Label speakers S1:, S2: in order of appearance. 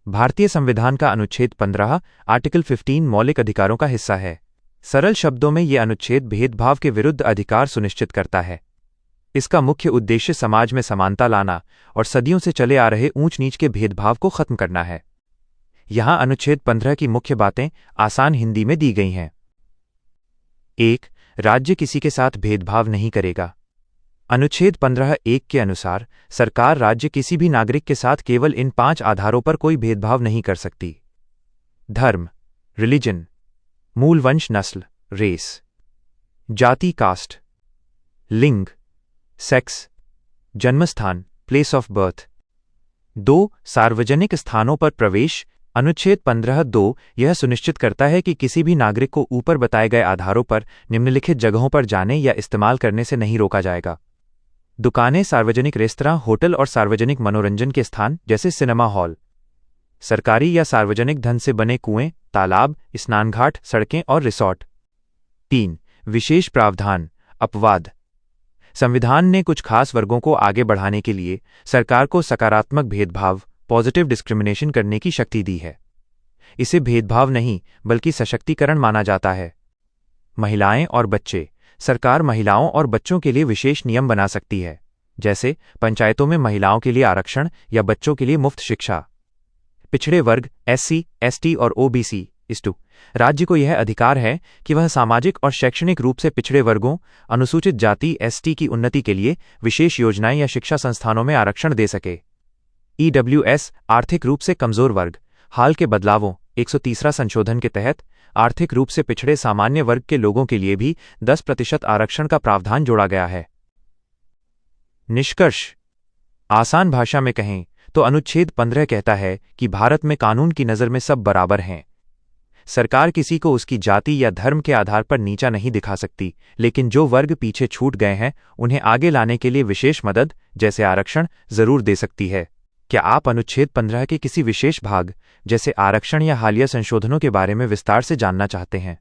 S1: भारतीय संविधान का अनुच्छेद 15 आर्टिकल 15 मौलिक अधिकारों का हिस्सा है। सरल शब्दों में यह अनुच्छेद भेदभाव के विरुद्ध अधिकार सुनिश्चित करता है। इसका मुख्य उद्देश्य समाज में समानता लाना और सदियों से चले आ रहे ऊंच नीच के भेदभाव को खत्म करना है। यहां अनुच्छेद 15 की मुख्य बातें आसान हिंदी में दी गई हैं। 1. राज्य किसी के साथ भेदभाव नहीं करेगा। अनुच्छेद 15(1) के अनुसार सरकार राज्य किसी भी नागरिक के साथ केवल इन 5 आधारों पर कोई भेदभाव नहीं कर सकती: धर्म, रिलीजन, मूल वंश नस्ल, रेस, जाति कास्ट, लिंग, सेक्स, जन्मस्थान, प्लेस ऑफ बर्थ। 2. सार्वजनिक स्थानों पर प्रवेश। अनुच्छेद 15(2) यह सुनिश्चित करता है कि किसी भी नागरिक को ऊपर बताए गए आधारों पर निम्नलिखित जगहों पर जाने या इस्तेमाल करने से नहीं रोका जाएगा: दुकानें, सार्वजनिक रेस्तरां, होटल और सार्वजनिक मनोरंजन के स्थान जैसे सिनेमा हॉल, सरकारी या सार्वजनिक धन से बने कुएं, तालाब, स्नानघाट, सड़कें और रिसॉर्ट। 3. विशेष प्रावधान, अपवाद। संविधान ने कुछ खास वर्गों को आगे बढ़ाने के लिए सरकार को सकारात्मक भेदभाव, पॉजिटिव डिस्क्रिमिनेशन करने की शक्ति दी है। इसे भेदभाव नहीं बल्कि सशक्तिकरण माना जाता है। महिलाएं और बच्चे। सरकार महिलाओं और बच्चों के लिए विशेष नियम बना सकती है, जैसे पंचायतों में महिलाओं के लिए आरक्षण या बच्चों के लिए मुफ्त शिक्षा। पिछड़े वर्ग, एससी, एसटी और ओबीसी। राज्य को यह अधिकार है कि वह सामाजिक और शैक्षणिक रूप से पिछड़े वर्गों, अनुसूचित जाति एसटी की उन्नति के लिए विशेष योजनाएं या शिक्षा संस्थानों में आरक्षण दे सके। ईडब्ल्यूएस, आर्थिक रूप से कमजोर वर्ग। हाल के बदलावों 130 संशोधन के तहत आर्थिक रूप से पिछड़े सामान्य वर्ग के लोगों के लिए भी 10% आरक्षण का प्रावधान जोड़ा गया है। निष्कर्ष, आसान भाषा में कहें तो अनुच्छेद 15 कहता है कि भारत में कानून की नज़र में सब बराबर हैं। सरकार किसी को उसकी जाति या धर्म के आधार पर नीचा नहीं दिखा सकती, लेकिन जो वर्ग पीछे छूट गए हैं उन्हें आगे लाने के लिए विशेष मदद, जैसे आरक्षण, जरूर दे सकती है। क्या आप अनुच्छेद 15 के किसी विशेष भाग, जैसे आरक्षण या हालिया संशोधनों के बारे में विस्तार से जानना चाहते हैं?